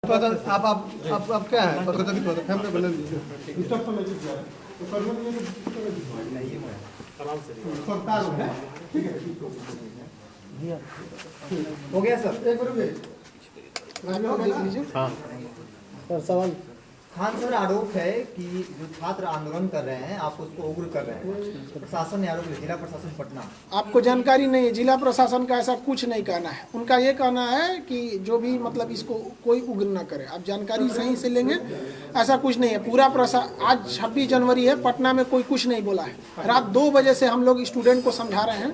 आप क्या है हो गया सर, एक मिनट। हाँ सर, सवाल। खान सर, आरोप है कि जो छात्र आंदोलन कर रहे हैं आप उसको उग्र कर रहे हैं। प्रशासन ने आरोप, जिला प्रशासन पटना। आपको जानकारी नहीं है, जिला प्रशासन का ऐसा कुछ नहीं कहना है। उनका ये कहना है कि जो भी मतलब इसको कोई उग्र ना करे। आप जानकारी सही से लेंगे, ऐसा कुछ नहीं है। पूरा आज 26 जनवरी है, पटना में कोई कुछ नहीं बोला है। रात 2 बजे से हम लोग स्टूडेंट को समझा रहे हैं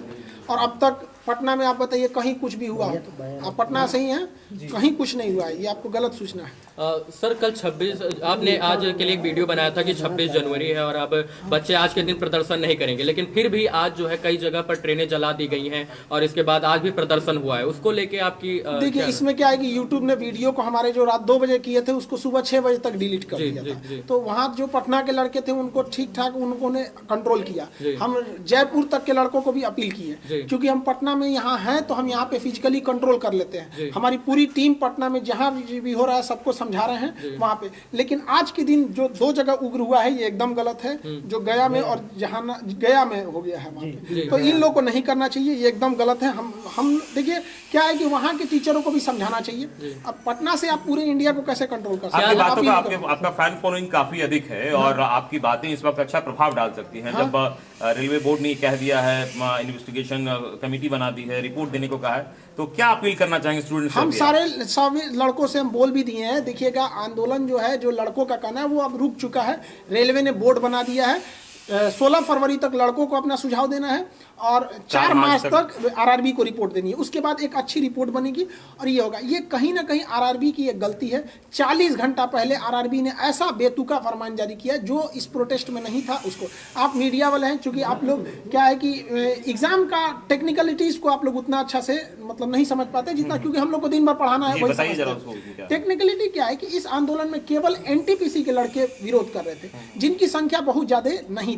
और अब तक पटना में आप बताइए कहीं कुछ भी हुआ हो तो? आप पटना से ही हैं, कहीं कुछ नहीं हुआ है। ये आपको गलत सूचना है। सर कल 26 आपने आज के लिए एक वीडियो बनाया था कि 26 जनवरी है और अब बच्चे आज के दिन प्रदर्शन नहीं करेंगे, लेकिन फिर भी आज जो है कई जगह पर ट्रेनें जला दी गई हैं और इसके बाद आज भी प्रदर्शन हुआ है। उसको लेके आपकी देखिए, इसमें क्या है कि यूट्यूब ने वीडियो को हमारे जो रात 2 बजे किए थे उसको सुबह 6 बजे तक डिलीट कर दिया था। तो वहाँ जो पटना के लड़के थे उनको ठीक ठाक उन्होंने कंट्रोल किया। हम जयपुर तक के लड़कों को भी अपील की है, क्योंकि हम पटना में यहाँ हैं तो हम यहाँ पे फिजिकली कंट्रोल कर लेते हैं। हमारी पूरी टीम पटना में जहाँ भी हो रहा है सबको समझा रहे हैं वहाँ पे। लेकिन आज के दिन जो 2 जगह उग्र हुआ है ये एकदम गलत है। जो गया में और जहाँ गया में हो गया है वहाँ पे, तो इन लोग को नहीं करना चाहिए, ये एकदम गलत है। हम देखिए क्या है कि वहाँ के टीचरों को भी समझाना चाहिए। अब पटना से आप पूरे इंडिया को कैसे कंट्रोल कर सकते हैं? आपका फैन फॉलोइंग काफी अधिक है और आपकी बातें इस वक्त अच्छा प्रभाव डाल सकती हैं। जब रेलवे बोर्ड ने कह दिया है, इन्वेस्टिगेशन कमेटी बना दी है, रिपोर्ट देने को कहा है, तो क्या अपील करना चाहेंगे स्टूडेंट्स? हम सभी लड़कों से हम बोल भी दिए हैं। देखिएगा, आंदोलन जो है, जो लड़कों का कहना है वो अब रुक चुका है। रेलवे ने बोर्ड बना दिया है। 16 फरवरी तक लड़कों को अपना सुझाव देना है और 4 मार्च तक आरआरबी को रिपोर्ट देनी है। उसके बाद एक अच्छी रिपोर्ट बनेगी और ये होगा। ये कहीं ना कहीं आरआरबी की एक गलती है। 40 घंटा पहले आरआरबी ने ऐसा बेतुका फरमान जारी किया जो इस प्रोटेस्ट में नहीं था। उसको आप मीडिया वाले हैं, चूंकि आप लोग क्या है कि एग्जाम का टेक्निकलिटीज को आप लोग उतना अच्छा से मतलब नहीं समझ पाते जितना, क्योंकि हम लोग को दिन भर पढ़ाना है। वही टेक्निकलिटी क्या है कि इस आंदोलन में केवल एनटीपीसी के लड़के विरोध कर रहे थे, जिनकी संख्या बहुत ज्यादा नहीं थी।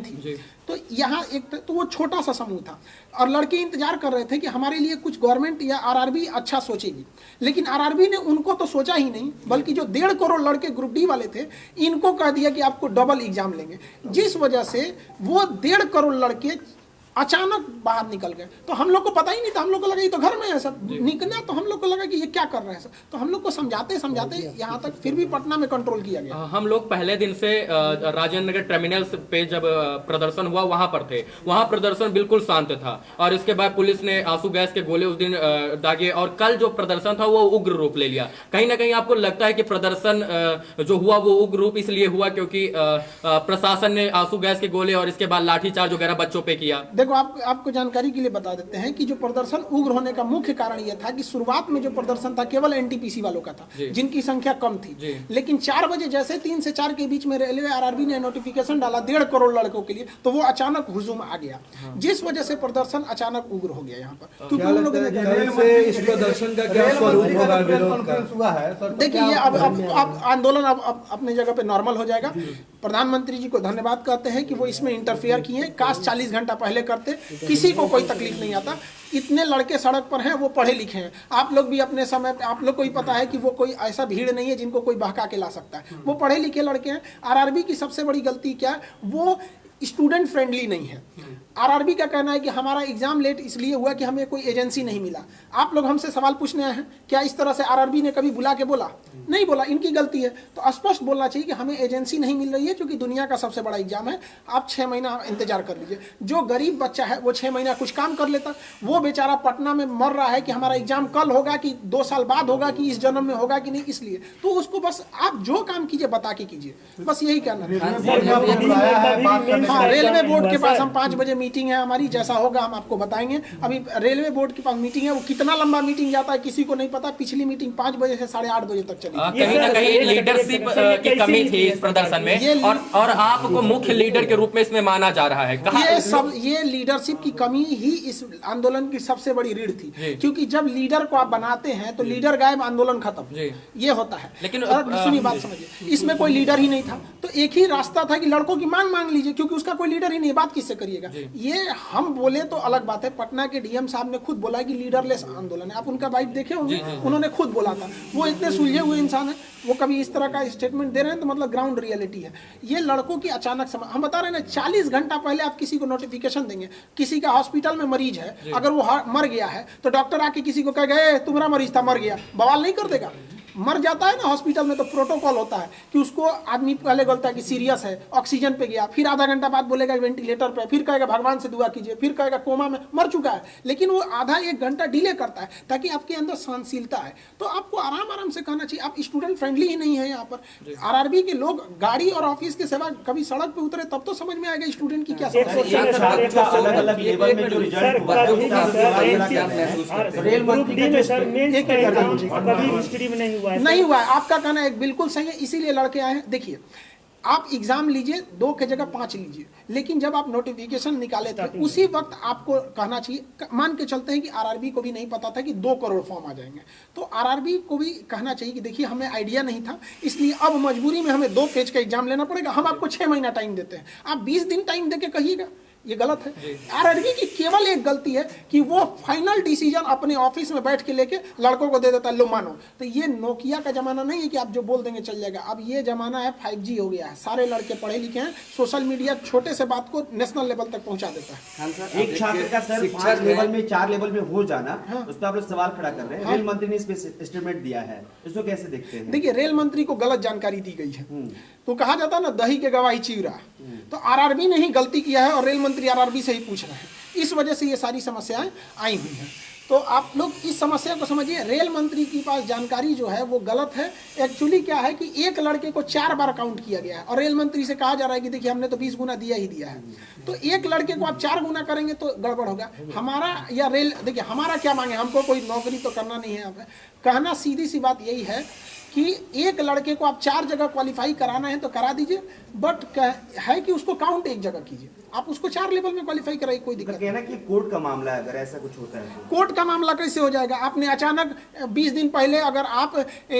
तो यहाँ एक तो वो छोटा सा समूह था और लड़के इंतजार कर रहे थे कि हमारे लिए कुछ गवर्नमेंट या आरआरबी अच्छा सोचेगी। लेकिन आरआरबी ने उनको तो सोचा ही नहीं, बल्कि जो 1.5 करोड़ लड़के ग्रुप डी वाले थे इनको कह दिया कि आपको डबल एग्जाम लेंगे, जिस वजह से वो 1.5 करोड़ लड़के अचानक बाहर निकल गए। तो हम लोग को पता ही नहीं था, हम लोग को लगा ये तो घर में है सब निकलना, तो हम लोग को लगा कि ये क्या कर रहे हैं सब। तो हम लोग को समझाते समझाते यहाँ तक फिर भी पटना में कंट्रोल किया गया। हम लोग पहले दिन से राजेंद्र नगर टर्मिनल पे जब प्रदर्शन हुआ वहां पर थे। वहां प्रदर्शन बिल्कुल शांत था और इसके बाद पुलिस ने आंसू गैस के गोले उस दिन दागे और कल जो प्रदर्शन था वो उग्र रूप ले लिया। कहीं ना कहीं आपको लगता है कि प्रदर्शन जो हुआ वो उग्र रूप इसलिए हुआ क्योंकि प्रशासन ने आंसू गैस के गोले और इसके बाद लाठीचार्ज वगैरह बच्चों पे किया? देखो, आपको जानकारी के लिए बता देते हैं कि जो प्रदर्शन उग्र होने का मुख्य कारण यह था कि शुरुआत में जो प्रदर्शन था केवल एनटीपीसी वालों का था, जिनकी संख्या कम थी। लेकिन 4 बजे जैसे 3 से 4 के बीच में रेलवे आरआरबी ने नोटिफिकेशन डाला 1.5 करोड़ लड़कों के लिए, तो वो अचानक हुजूम आ गया, जिस वजह से प्रदर्शन अचानक उग्र हो गया यहाँ पर। क्योंकि उन लोगों ने इस प्रदर्शन का क्या स्वरूप होगा, विरोध का? देखिए, ये अब आंदोलन अब अपनी जगह पे नॉर्मल हो जाएगा। प्रधानमंत्री जी को धन्यवाद करते हैं कि वो इसमें इंटरफेयर किए। काश 40 घंटा पहले करते, किसी को कोई तकलीफ नहीं आता। इतने लड़के सड़क पर हैं, वो पढ़े लिखे हैं। आप लोग भी अपने समय पे, आप लोग को ही पता है कि वो कोई ऐसा भीड़ नहीं है जिनको कोई बहका के ला सकता है। वो पढ़े लिखे लड़के हैं। आरआरबी की सबसे बड़ी गलती क्या है, वो स्टूडेंट फ्रेंडली नहीं है। आरआरबी का कहना है कि हमारा एग्जाम लेट इसलिए हुआ कि हमें कोई एजेंसी नहीं मिला। आप लोग हमसे सवाल पूछने आए हैं, क्या इस तरह से आरआरबी ने कभी बुला के बोला? नहीं बोला, इनकी गलती है। तो स्पष्ट बोलना चाहिए कि हमें एजेंसी नहीं मिल रही है, क्योंकि दुनिया का सबसे बड़ा एग्जाम है। आप 6 महीना इंतजार कर लीजिए। जो गरीब बच्चा है वो 6 महीना कुछ काम कर लेता, वो बेचारा पटना में मर रहा है कि हमारा एग्जाम कल होगा कि 2 साल बाद होगा कि इस जन्म में होगा कि नहीं। इसलिए तो उसको बस आप जो काम कीजिए बता के कीजिए, बस यही करना है। हाँ, रेलवे बोर्ड के पास हम 5 बजे मीटिंग है हमारी, जैसा होगा हम आपको बताएंगे। अभी रेलवे बोर्ड के पास मीटिंग है, वो कितना लंबा मीटिंग जाता है किसी को नहीं पता। पिछली मीटिंग 5 बजे से 8:30 बजे तक चली। कहीं ना कहीं लीडरशिप की कमी थी इस प्रदर्शन में और आपको मुख्य लीडर के रूप में इसमें माना जा रहा है। ये लीडरशिप की कमी ही इस आंदोलन की सबसे बड़ी रीढ़ थी, क्योंकि जब लीडर को आप बनाते हैं तो लीडर गायब, आंदोलन खत्म, ये होता है। लेकिन सुनिए, बात समझिए, इसमें कोई लीडर ही नहीं था, तो एक ही रास्ता था कि लड़कों की मांग लीजिए, क्योंकि उसका कोई लीडर ही नहीं, बात किससे करिएगा। ये हम बोले तो अलग बात है, पटना के डीएम साहब ने खुद बोला कि लीडरलेस आंदोलन है। आप उनका बाइट देखे होंगे, उन्होंने खुद बोला था। वो इतने सुलझे हुए इंसान है, वो कभी इस तरह का स्टेटमेंट दे रहे हैं तो मतलब ग्राउंड रियलिटी है। ये लड़कों की अचानक हम बता रहे हैं ना, 40 घंटा पहले आप किसी को नोटिफिकेशन देंगे, किसी का हॉस्पिटल में मरीज है, अगर वो मर गया है तो डॉक्टर आके किसी को कह गए तुम्हारा मरीज था मर गया, बवाल नहीं कर देगा? मर जाता है ना हॉस्पिटल में तो प्रोटोकॉल होता है कि उसको आदमी पहले बोलता है कि सीरियस है, ऑक्सीजन पे गया, फिर आधा घंटा बाद बोलेगा वेंटिलेटर पे, फिर कहेगा भगवान से दुआ कीजिए, फिर कहेगा कोमा में मर चुका है। लेकिन वो आधा एक घंटा डिले करता है ताकि आपके अंदर सहनशीलता है। तो आपको आराम आराम से कहना चाहिए। आप स्टूडेंट फ्रेंडली ही नहीं है यहाँ पर। आरआरबी के लोग गाड़ी और ऑफिस के सेवा कभी सड़क पे उतरे तब तो समझ में आएगा स्टूडेंट की क्या समस्या है। अलग-अलग लेवल में जो रिजल्ट हुआ है रेल मंत्री नहीं हुआ है। आपका कहना एक बिल्कुल सही है, इसीलिए लड़के आए हैं। देखिए, आप एग्जाम लीजिए, 2 की जगह 5 लीजिए, लेकिन जब आप नोटिफिकेशन निकाले थे उसी वक्त आपको कहना चाहिए, मान के चलते हैं कि आरआरबी को भी नहीं पता था कि 2 करोड़ फॉर्म आ जाएंगे, तो आरआरबी को भी कहना चाहिए कि देखिए हमें आइडिया नहीं था, इसलिए अब मजबूरी में हमें 2 पेज का एग्जाम लेना पड़ेगा। हम आपको 6 महीना टाइम देते हैं, आप 20 दिन टाइम दे के कहिएगा, ये गलत है। आरआरबी की केवल एक गलती है कि वो फाइनल डिसीजन अपने ऑफिस में बैठ के लेके लड़कों को दे देता है, लो मानो। तो ये नोकिया का जमाना नहीं है कि आप जो बोल देंगे चल जाएगा। अब ये जमाना है 5G हो गया है, सारे लड़के पढ़े लिखे हैं, सोशल मीडिया छोटे से बात को नेशनल लेवल तक पहुंचा देता है। एक छात्र का सर 5 लेवल में 4 लेवल में हो जाना, उस पर आप लोग सवाल खड़ा कर रहे हैं। रेल मंत्री ने इस पे स्टेटमेंट दिया है, इसको कैसे देखते हैं? देखिए, रेल मंत्री को गलत जानकारी दी गई है। तो कहा जाता है ना, दही के गवाही चिवरा। तो आरआरबी ने ही गलती किया है और रेल मंत्री आरआरबी से ही पूछ रहे हैं, इस वजह से ये सारी समस्याएं आई हुई हैं। तो आप लोग इस समस्या को समझिए, रेल मंत्री के पास जानकारी जो है वो गलत है। एक्चुअली क्या है कि एक लड़के को 4 बार काउंट किया गया है और रेल मंत्री से कहा जा रहा है कि देखिए हमने तो 20 गुना दिया ही दिया है। तो एक लड़के को आप 4 गुना करेंगे तो गड़बड़ होगा। हमारा या रेल, देखिए हमारा क्या मांगे, हमको कोई नौकरी तो करना नहीं है। यहाँ पे कहना सीधी सी बात यही है कि एक लड़के को आप 4 जगह क्वालिफाई कराना है तो करा दीजिए, बट है कि उसको काउंट एक जगह कीजिए। आप उसको 4 लेवल में क्वालिफाई कराइए, कोई दिक्कत कहना कि कोर्ट का मामला है, अगर ऐसा कुछ होता है तो। कोर्ट का मामला कैसे हो जाएगा? आपने अचानक 20 दिन पहले अगर आप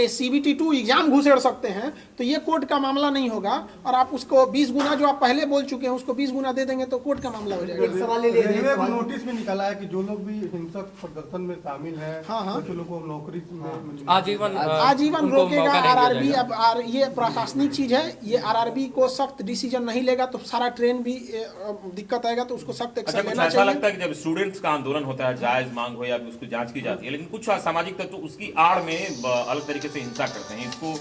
CBT 2 एग्जाम घुसेड़ सकते हैं तो ये कोर्ट का मामला नहीं होगा, और आप उसको 20 गुना जो आप पहले बोल चुके हैं उसको 20 गुना दे देंगे तो कोर्ट का मामला हो जाएगा। एक सवाल ले लीजिए। रेलवे को नोटिस में निकाला है कि जो लोग भी हिंसक प्रदर्शन में शामिल हैं, हाँ। कुछ लोगों को नौकरी में आजीवन रोकेगा आरआरबी। अब ये प्रशासनिक चीज है, ये आरआरबी को सख्त डिसीजन नहीं लेगा तो सारा ट्रेन भी दिक्कत आएगा, तो उसको सख्त एक्शन लेना चाहिए। ऐसा लगता है कि जब स्टूडेंट्स का आंदोलन होता है, जायज मांग हो या उसकी जांच की जाती है, लेकिन कुछ असामाजिक तत्व उसकी आड़ में अलग तरीके से हिंसा करते हैं, इसको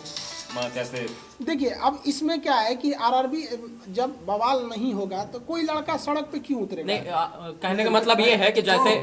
कैसे? देखिए, अब इसमें क्या है कि आरआरबी जब बवाल नहीं होगा तो कोई लड़का सड़क पे क्यों उतरेगा? नहीं, कहने का मतलब ये है कि जैसे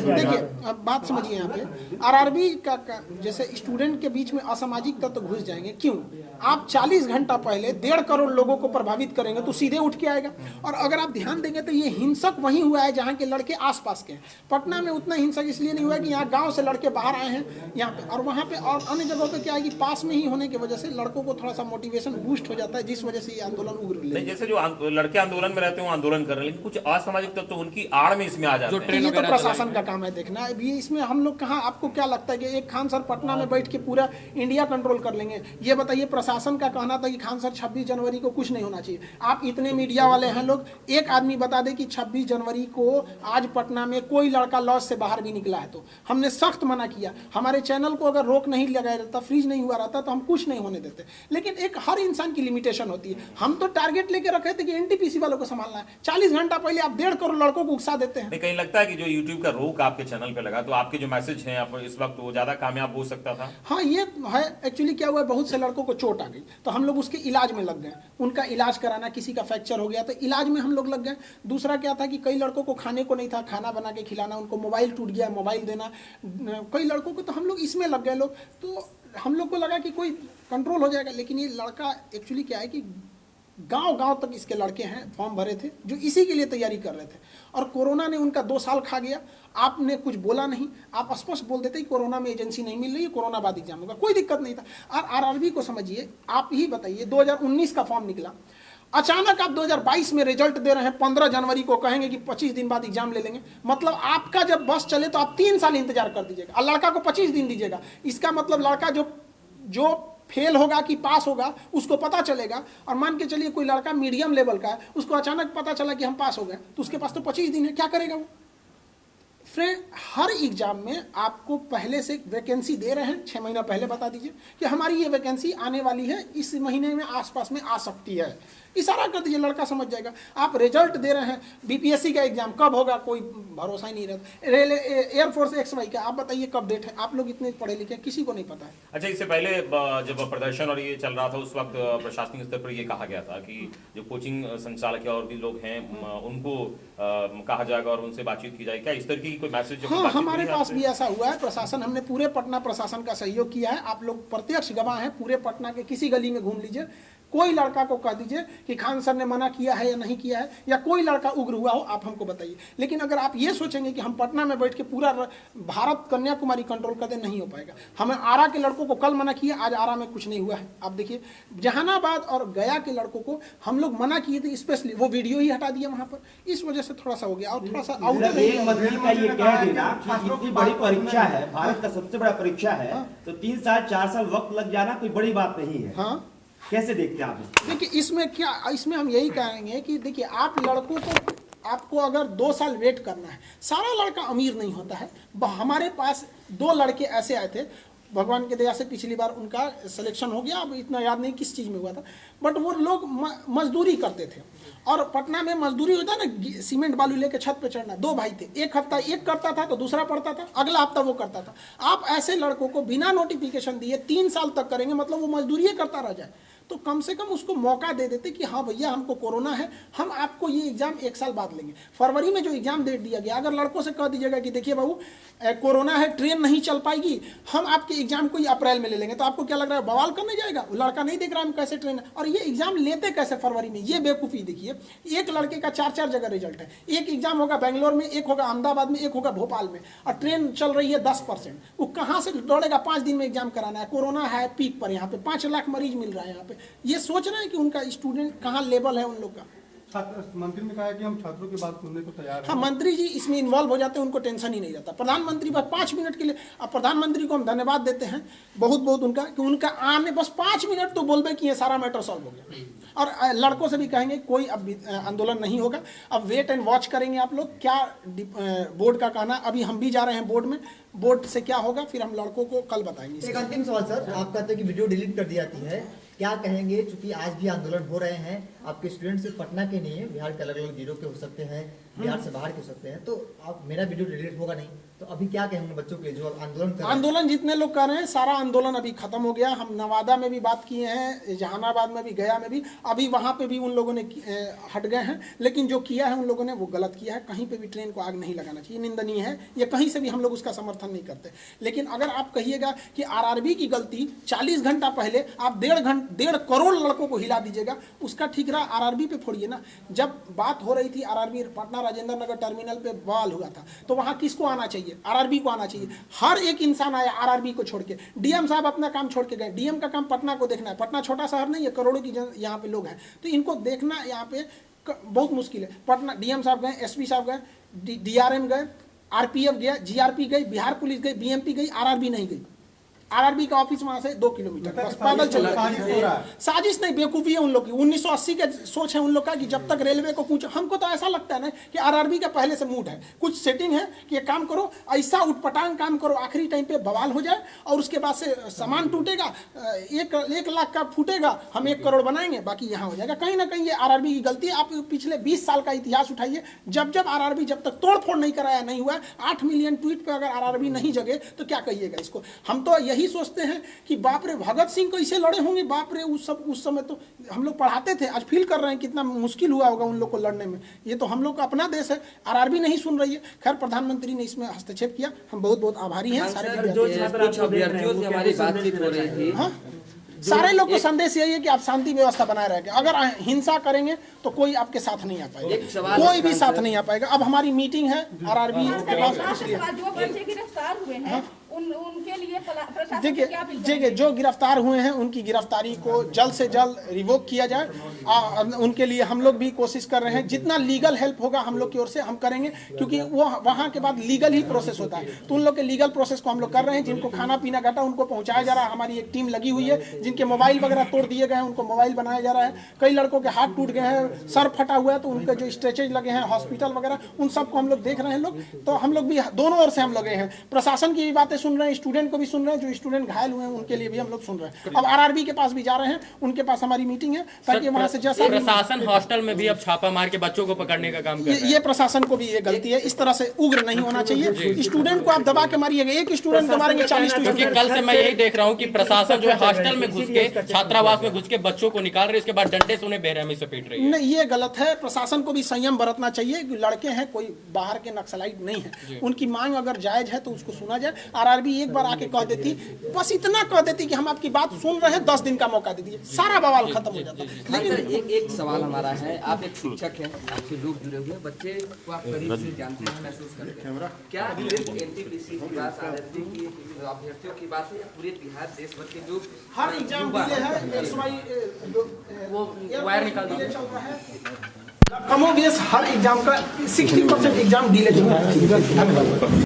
देखिए, अब बात समझिए, यहाँ पे आरआरबी का जैसे स्टूडेंट के बीच में असामाजिक तत्व घुस जाएंगे। क्यों? आप 40 घंटा पहले 1.5 करोड़ लोगों को प्रभावित करेंगे तो सीधे उठ के आएगा। और अगर आप ध्यान देंगे तो ये हिंसक वहीं हुआ है जहाँ के लड़के आसपास के हैं। पटना में उतना हिंसक इसलिए नहीं हुआ कि यहाँ गाँव से लड़के बाहर आए हैं यहाँ पे, और वहाँ पे और अन्य जगहों पे क्या है कि पास में ही होने की वजह से लड़कों को थोड़ा सा मोटिवेशन बूस्ट हो जाता है, जिस वजह से ये आंदोलन उग्र ले। जैसे जो लड़के आंदोलन में रहते हैं वो आंदोलन कर रहे हैं, लेकिन कुछ असामाजिक तत्व उनकी आड़ में इसमें आ जाते हैं। ये तो प्रशासन का काम है देखना। अभी इसमें हम लोग कहाँ, आपको क्या लगता है कि एक खान सर पटना में बैठ के पूरा इंडिया कंट्रोल कर लेंगे? ये बताइए, प्रशासन का कहना था कि खान सर 26 जनवरी को कुछ नहीं होना चाहिए। आप इतने मीडिया वाले हैं लोग, एक आदमी बता दे कि 26 जनवरी को आज पटना में कोई लड़का लॉज से बाहर भी निकला है तो हमने सख्त मना किया। हमारे चैनल को अगर रोक नहीं लगाया रहता, फ्रीज नहीं हुआ रहता तो हम कुछ नहीं होने देते। लेकिन एक हर इंसान की लिमिटेशन होती है। हम तो टारगेट लेके रखे थे कि एनटीपीसी वालों को संभालना है। 40 घंटा पहले आप 1.5 करोड़ लड़कों को उकसा देते हैं। कहीं लगता है कि जो यूट्यूब का रोक आपके चैनल पे लगा तो आपके जो मैसेज हैं आप इस वक्त वो ज्यादा कामयाब हो सकता था? हाँ, ये है। एक्चुअली क्या हुआ है, बहुत से लड़कों को चोट आ गई तो हम लोग उसके इलाज में लग गए। उनका इलाज कराना, किसी का फ्रैक्चर हो गया तो इलाज में हम लोग लग गए। दूसरा क्या था कि कई लड़कों को खाने को नहीं था, खाना बना के खिलाना, उनको मोबाइल टूट गया, मोबाइल देना कई लड़कों को, तो हम लोग इसमें लग गए लोग। तो हम लोग को लगा कि कोई कंट्रोल हो जाएगा, लेकिन ये लड़का एक्चुअली क्या है कि गांव-गांव तक इसके लड़के हैं, फॉर्म भरे थे जो इसी के लिए तैयारी कर रहे थे, और कोरोना ने उनका 2 साल खा गया। आपने कुछ बोला नहीं, आप स्पष्ट बोल देते कि कोरोना में एजेंसी नहीं मिल रही है, कोरोना बाद एग्जाम होगा, कोई दिक्कत नहीं था। और आरआरबी को समझिए, आप ही बताइए, 2019 का फॉर्म निकला, अचानक आप 2022 में रिजल्ट दे रहे हैं, 15 जनवरी को कहेंगे कि 25 दिन बाद एग्जाम ले लेंगे। मतलब आपका जब बस चले तो आप 3 साल इंतजार कर दीजिएगा और लड़का को 25 दिन दीजिएगा। इसका मतलब लड़का जो फेल होगा कि पास होगा उसको पता चलेगा। और मान के चलिए कोई लड़का मीडियम लेवल का है, उसको अचानक पता चला कि हम पास हो गए, तो उसके पास तो 25 दिन है, क्या करेगा वो? फ्रेंड, हर एग्जाम में आपको पहले से वैकेंसी दे रहे हैं, 6 महीना पहले बता दीजिए कि हमारी ये वैकेंसी आने वाली है, इस महीने में आसपास में आ सकती है, इशारा कर दीजिए, लड़का समझ जाएगा। आप रिजल्ट दे रहे हैं, बीपीएससी का एग्जाम कब होगा कोई भरोसा ही नहीं रहता, एयरफोर्स XY का आप बताइए कब डेट है, आप लोग इतने पढ़े लिखे किसी को नहीं पता है। अच्छा, इससे पहले जब प्रदर्शन और ये चल रहा था उस वक्त प्रशासनिक स्तर पर ये कहा गया था कि जो कोचिंग संचालक और भी लोग हैं उनको कहा जाएगा और उनसे बातचीत की जाएगी, क्या इस तरह की कोई मैसेज? हाँ, हमारे पास भी ऐसा हुआ है। प्रशासन, हमने पूरे पटना प्रशासन का सहयोग किया है, आप लोग प्रत्यक्ष गवाह हैं। पूरे पटना के किसी गली में घूम लीजिए, कोई लड़का को कह दीजिए कि खान सर ने मना किया है या नहीं किया है, या कोई लड़का उग्र हुआ हो, आप हमको बताइए। लेकिन अगर आप ये सोचेंगे कि हम पटना में बैठ के पूरा भारत कन्याकुमारी कंट्रोल कर दें, नहीं हो पाएगा। हमें आरा के लड़कों को कल मना किया, आज आरा में कुछ नहीं हुआ है। आप देखिए, जहानाबाद और गया के लड़कों को हम लोग मना किए थे, स्पेशली वो वीडियो ही हटा दिया वहां पर, इस वजह से थोड़ा सा हो गया। और थोड़ा सा रेल मंत्री का ये कह देना कि इतनी बड़ी परीक्षा है, भारत का सबसे बड़ा परीक्षा है, तो 3 साल 4 साल वक्त लग जाना कोई बड़ी बात नहीं है। हाँ, कैसे देखते हैं आप इसको? देखिए, इसमें क्या, इसमें हम यही कहेंगे कि देखिए, आप लड़कों को, आपको अगर 2 साल वेट करना है, सारा लड़का अमीर नहीं होता है। हमारे पास 2 लड़के ऐसे आए थे, भगवान की दया से पिछली बार उनका सिलेक्शन हो गया, अब इतना याद नहीं किस चीज़ में हुआ था, बट वो लोग मजदूरी करते थे। और पटना में मजदूरी होता है ना, सीमेंट बालू लेके छत पे चढ़ना। 2 भाई थे, एक हफ्ता एक करता था तो दूसरा पढ़ता था, अगला हफ्ता वो करता था। आप ऐसे लड़कों को बिना नोटिफिकेशन दिए 3 साल तक करेंगे, मतलब वो मजदूरी करता रह जाए। तो कम से कम उसको मौका दे देते कि हाँ भैया, हमको कोरोना है, हम आपको ये एग्जाम 1 साल बाद लेंगे। फरवरी में जो एग्जाम डेट दिया गया, अगर लड़कों से कह दीजिएगा कि देखिए बाबू, कोरोना है, ट्रेन नहीं चल पाएगी, हम आपके एग्जाम को अप्रैल में ले लेंगे, तो आपको क्या लग रहा है, बवाल करने जाएगा? लड़का नहीं देख रहा हम कैसे ट्रेन है, और ये एग्जाम लेते कैसे फरवरी में, ये बेवकूफ़ी देखिए। एक लड़के का 4-4 जगह रिजल्ट है, एक एग्जाम होगा बेंगलोर में, एक होगा अहमदाबाद में, एक होगा भोपाल में, और ट्रेन चल रही है 10%। वो कहाँ से दौड़ेगा? 5 दिन में एग्जाम कराना है, कोरोना है पीक पर, यहाँ पे 5 लाख मरीज मिल रहा है यहाँ पे। ये सोच रहे हैं कि उनका स्टूडेंट कहाँ लेवल है उन लोग का। मंत्री ने कहा है कि हम छात्रों की बात सुनने को तैयार हैं। हाँ, मंत्री जी इसमें इन्वॉल्व हो जाते हैं, उनको टेंशन ही नहीं रहता। प्रधानमंत्री बस 5 मिनट के लिए, अब प्रधानमंत्री को हम धन्यवाद देते हैं बहुत बहुत उनका, कि उनका आने बस 5 मिनट तो बोल कि ये सारा मैटर सॉल्व हो गया। और लड़कों से भी कहेंगे कोई अब आंदोलन नहीं होगा, अब वेट एंड वॉच करेंगे आप लोग, क्या बोर्ड का कहना। अभी हम भी जा रहे हैं बोर्ड में, बोर्ड से क्या होगा फिर हम लड़कों को कल बताएंगे। एक अंतिम सवाल सर, आप कहते हैं कि वीडियो डिलीट कर दी जाती है, क्या कहेंगे? चूंकि आज भी आंदोलन हो रहे हैं, आपके स्टूडेंट सिर्फ पटना के नहीं है, बिहार के अलग अलग जिलों के हो सकते हैं, बिहार से बाहर के हो सकते हैं, तो अब मेरा वीडियो डिलीट होगा नहीं, तो अभी क्या कहेंगे बच्चों के जो आंदोलन कर रहे हैं? आंदोलन जितने लोग कर रहे हैं, सारा आंदोलन अभी खत्म हो गया। हम नवादा में भी बात किए हैं, जहानाबाद में भी, गया में भी, अभी वहाँ पे भी उन लोगों ने हट गए हैं। लेकिन जो किया है उन लोगों ने वो गलत किया है, कहीं पे भी ट्रेन को आग नहीं लगाना चाहिए, निंदनीय है ये, कहीं से भी हम लोग उसका समर्थन नहीं करते। लेकिन अगर आप कहिएगा कि आरआरबी की गलती 40 घंटा पहले आप 1.5 करोड़ लड़कों को हिला दीजिएगा, उसका ठीकरा आरआरबी पे फोड़िए ना। जब बात हो रही थी आरआरबी पटना राजेंद्र नगर टर्मिनल पे बवाल हुआ था, तो वहाँ किसको आना चाहिए? आरआरबी को आना चाहिए। हर एक इंसान आया आरआरबी को छोड़ के, डीएम साहब अपना काम छोड़ के गए। डीएम का काम पटना को देखना है, पटना छोटा शहर नहीं है, करोड़ों की यहाँ पे लोग हैं, तो इनको देखना यहाँ पे बहुत मुश्किल है। पटना डीएम साहब गए, एसपी साहब गए, डीआरएम गए, आरपीएफ गया, जीआरपी गई, बिहार पुलिस गई, बीएमपी गई, आरआरबी नहीं गई। आरआरबी का ऑफिस वहां से 2 किलोमीटर, बस पैदल चल रहा है। साजिश नहीं, बेवकूफी है उन लोग की। 1980 के सोच है उन लोग का कि जब तक रेलवे को पूछो, हमको तो ऐसा लगता है ना कि आरआरबी का पहले से मूड है, कुछ सेटिंग है कि ये काम करो, ऐसा उटपटांग काम करो, आखिरी टाइम पे बवाल हो जाए और उसके बाद से सामान टूटेगा, 1 लाख का फूटेगा, हम 1 करोड़ बनाएंगे, बाकी यहाँ हो जाएगा। कहीं ना कहीं ये आरआरबी की गलती है। आप पिछले 20 साल का इतिहास उठाइए, जब आरआरबी जब तक तोड़फोड़ नहीं कराया नहीं हुआ। 8 मिलियन ट्वीट पे अगर आरआरबी नहीं जगे तो क्या कहिएगा इसको। हम तो यही सोचते हैं कि बाप रे, भगत सिंह कैसे लड़े होंगे, बाप रे, उस समय तो हम लोग पढ़ाते थे, आज फील कर रहे हैं कितना मुश्किल हुआ होगा उन लोग को लड़ने में। ये तो हम लोग का अपना देश है, आरआरबी नहीं सुन रही है। खैर, प्रधानमंत्री ने इसमें हस्तक्षेप किया, हम बहुत बहुत आभारी हैं। सारे अभ्यर्थियों से हमारी बातचीत हो रही थी। हाँ, सारे लोग को संदेश यही है कि आप शांति व्यवस्था बनाए रखें। अगर हिंसा करेंगे तो कोई आपके साथ नहीं आ पाएगा, कोई भी साथ नहीं आ पाएगा। अब हमारी मीटिंग है आरआरबी के पास, जो बच्चे गिरफ्तार हुए हैं उनके लिए प्रशासन से देखिए क्या अपील देखिए करेंगे? जो गिरफ्तार हुए हैं उनकी गिरफ्तारी को जल्द से जल्द रिवोक किया जाए। उनके लिए हम लोग भी कोशिश कर रहे हैं, जितना लीगल हेल्प होगा हम लोग की ओर से हम करेंगे, क्योंकि वो वहाँ के बाद लीगल ही प्रोसेस होता है। तो उन लोग के लीगल प्रोसेस को हम लोग कर रहे हैं। जिनको खाना पीना घटा उनको पहुँचाया जा रहा है, हमारी एक टीम लगी हुई है। जिनके मोबाइल वगैरह तोड़ दिए गए हैं उनको मोबाइल बनाया जा रहा है। कई लड़कों के हाथ टूट गए हैं, सर फटा हुआ है, तो उनके जो स्ट्रेचेज लगे हैं हॉस्पिटल वगैरह, उन सबको हम लोग देख रहे हैं लोग। तो हम लोग भी दोनों ओर से हम लोग हैं, प्रशासन की भी बातें सुन रहे हैं, स्टूडेंट को भी सुन रहे हैं, जो स्टूडेंट घायल हुए हैं उनके लिए भी हम लोग सुन रहे हैं। अब आरआरबी के पास भी जा रहे हैं, उनके पास हमारी मीटिंग है ताकि वहां से जैसा प्रशासन हॉस्टल में भी अब छापा मार के बच्चों को पकड़ने का काम कर रहा है। ये प्रशासन को भी ये गलती है। इस तरह से उग्र नहीं होना चाहिए। स्टूडेंट को आप दबा के मारिएगा, एक स्टूडेंट को मारेंगे 40 क्योंकि कल से मैं यही देख रहा हूँ कि प्रशासन जो है हॉस्टल में घुस के छात्रावास में घुस के बच्चों को निकाल रहे, इसके बाद डंडे से उन्हें बेरहमी से पीट रही है। नहीं, ये गलत है। प्रशासन को भी संयम बरतना चाहिए। लड़के हैं, कोई बाहर के नक्सलाइट नहीं है। उनकी मांग अगर जायज है तो उसको सुना जाए। आरआरबी एक बार आके कह देती, बस इतना कह देती कि हम आपकी बात सुन रहे हैं, 10 दिन का मौका दे दीजिए, सारा बवाल खत्म हो जाता। लेकिन एक सवाल हमारा है, आप एक शिक्षक हैं, आपसे लोग जुड़े हुए हैं, बच्चे को आप करीब से जानते हैं, महसूस करते हैं। क्या सिर्फ एनटीपीसी की बात, आरआरबी की अभ्यर्थियों की बात है, या पूरे बिहार देश भर के लोग हर एग्जाम डिले है, वो वायर निकाल दीजिए। चल रहा है कमोबेश हर एग्जाम का 60% एग्जाम डिले चल रहा है। धन्यवाद।